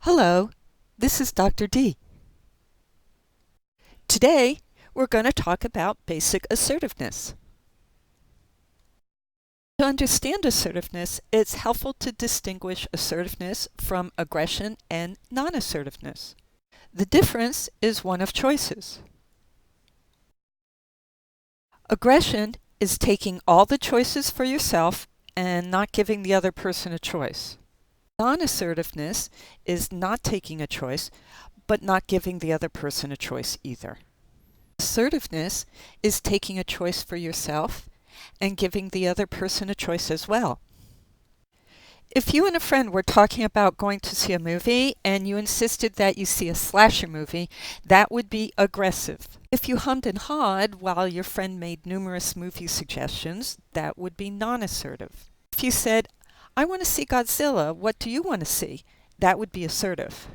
Hello, this is Dr. D. Today, we're going to talk about basic assertiveness. To understand assertiveness, it's helpful to distinguish assertiveness from aggression and non-assertiveness. The difference is one of choices. Aggression is taking all the choices for yourself and not giving the other person a choice. Non-assertiveness is not taking a choice, but not giving the other person a choice either. Assertiveness is taking a choice for yourself and giving the other person a choice as well. If you and a friend were talking about going to see a movie and you insisted that you see a slasher movie, that would be aggressive. If you hummed and hawed while your friend made numerous movie suggestions, that would be non-assertive. If you said, "I want to see Godzilla, what do you want to see?" that would be assertive.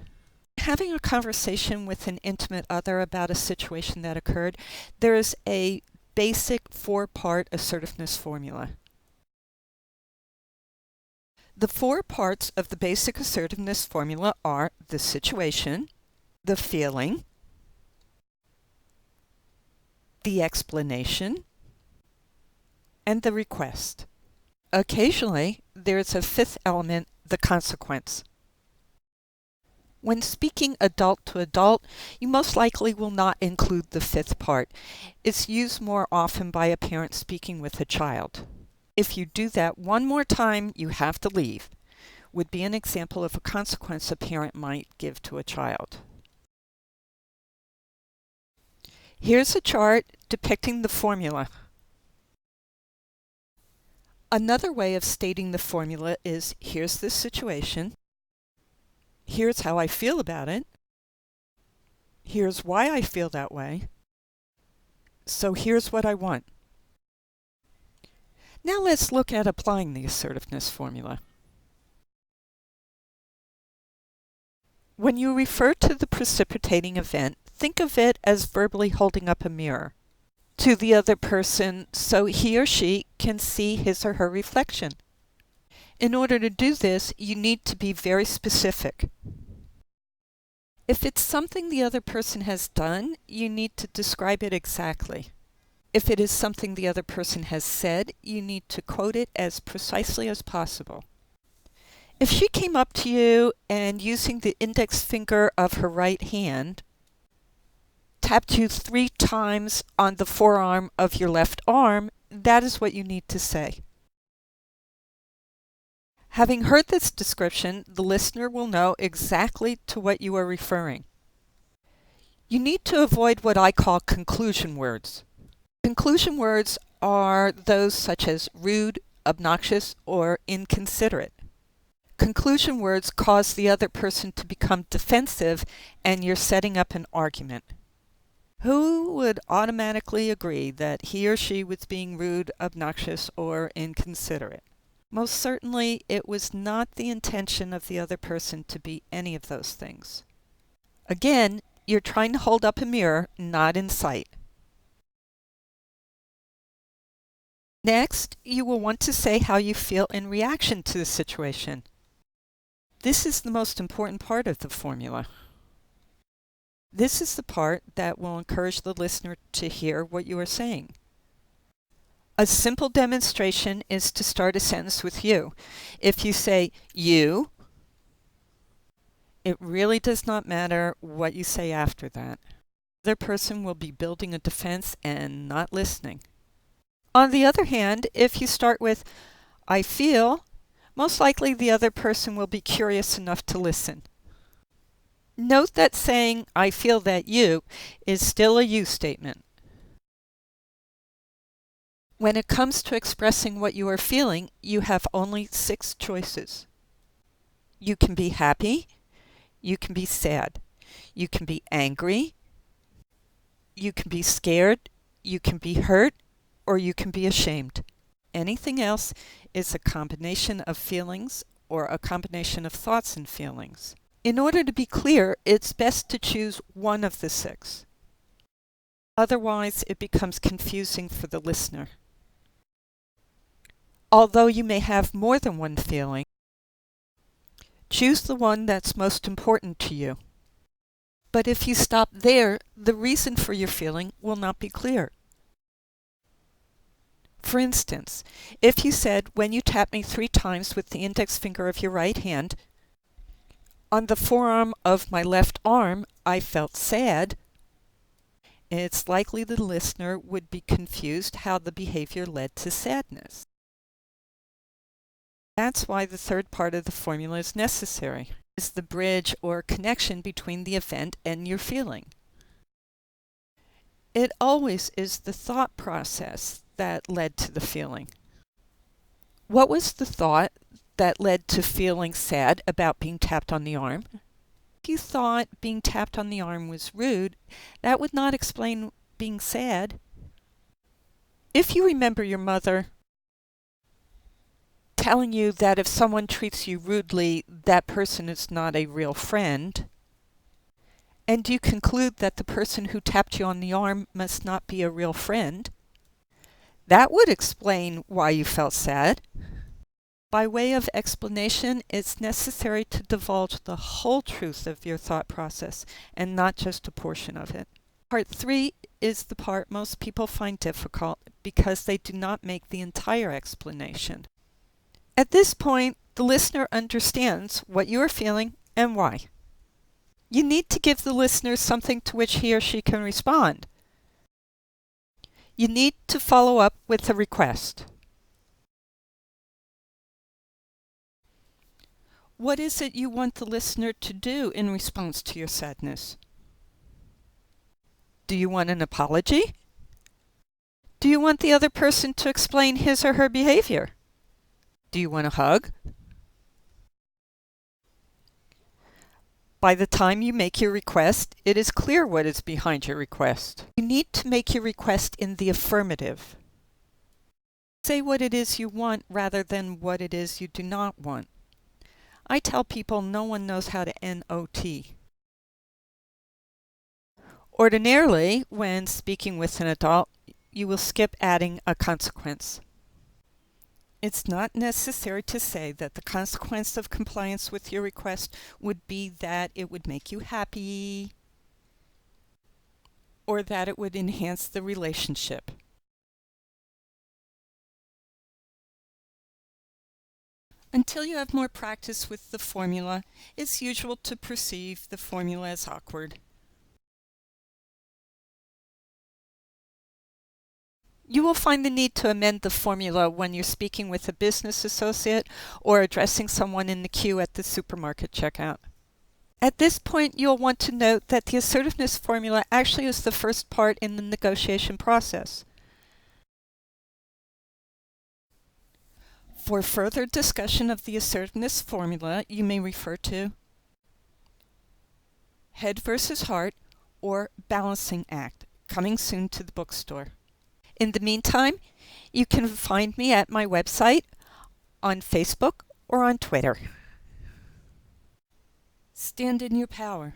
Having a conversation with an intimate other about a situation that occurred, there is a basic 4-part assertiveness formula. The 4 parts of the basic assertiveness formula are the situation, the feeling, the explanation, and the request. Occasionally, there is a 5th element, the consequence. When speaking adult to adult, you most likely will not include the 5th part. It's used more often by a parent speaking with a child. If you do that one more time, you have to leave, would be an example of a consequence a parent might give to a child. Here's a chart depicting the formula. Another way of stating the formula is, here's the situation. Here's how I feel about it. Here's why I feel that way. So here's what I want. Now let's look at applying the assertiveness formula. When you refer to the precipitating event, think of it as verbally holding up a mirror to the other person so he or she can see his or her reflection. In order to do this, you need to be very specific. If it's something the other person has done, you need to describe it exactly. If it is something the other person has said, you need to quote it as precisely as possible. If she came up to you and using the index finger of her right hand, tapped you 3 times on the forearm of your left arm, that is what you need to say. Having heard this description, the listener will know exactly to what you are referring. You need to avoid what I call conclusion words. Conclusion words are those such as rude, obnoxious, or inconsiderate. Conclusion words cause the other person to become defensive and you're setting up an argument. Who would automatically agree that he or she was being rude, obnoxious, or inconsiderate? Most certainly, it was not the intention of the other person to be any of those things. Again, you're trying to hold up a mirror, not in sight. Next, you will want to say how you feel in reaction to the situation. This is the most important part of the formula. This is the part that will encourage the listener to hear what you are saying. A simple demonstration is to start a sentence with you. If you say you, it really does not matter what you say after that. The other person will be building a defense and not listening. On the other hand, if you start with I feel, most likely the other person will be curious enough to listen. Note that saying I feel that you is still a you statement. When it comes to expressing what you are feeling, you have only 6 choices. You can be happy, you can be sad, you can be angry, you can be scared, you can be hurt, or you can be ashamed. Anything else is a combination of feelings or a combination of thoughts and feelings. In order to be clear, it's best to choose one of the 6. Otherwise, it becomes confusing for the listener. Although you may have more than one feeling, Choose the one that's most important to you. But if you stop there, the reason for your feeling will not be clear. For instance, if you said, when you tap me 3 times with the index finger of your right hand, on the forearm of my left arm, I felt sad, it's likely the listener would be confused how the behavior led to sadness. That's why the third part of the formula is necessary. It's the bridge or connection between the event and your feeling. It always is the thought process that led to the feeling. What was the thought that led to feeling sad about being tapped on the arm? If you thought being tapped on the arm was rude, that would not explain being sad. If you remember your mother telling you that if someone treats you rudely, that person is not a real friend, and you conclude that the person who tapped you on the arm must not be a real friend, that would explain why you felt sad. By way of explanation, it's necessary to divulge the whole truth of your thought process and not just a portion of it. Part 3 is the part most people find difficult because they do not make the entire explanation. At this point, the listener understands what you are feeling and why. You need to give the listener something to which he or she can respond. You need to follow up with a request. What is it you want the listener to do in response to your sadness? Do you want an apology? Do you want the other person to explain his or her behavior? Do you want a hug? By the time you make your request, it is clear what is behind your request. You need to make your request in the affirmative. Say what it is you want rather than what it is you do not want. I tell people no one knows how to NOT. Ordinarily, when speaking with an adult, you will skip adding a consequence. It's not necessary to say that the consequence of compliance with your request would be that it would make you happy or that it would enhance the relationship. Until you have more practice with the formula, it's usual to perceive the formula as awkward. You will find the need to amend the formula when you're speaking with a business associate or addressing someone in the queue at the supermarket checkout. At this point, you'll want to note that the assertiveness formula actually is the first part in the negotiation process. For further discussion of the assertiveness formula, you may refer to Head versus Heart or Balancing Act, coming soon to the bookstore. In the meantime, you can find me at my website, on Facebook, or on Twitter. Stand in your power.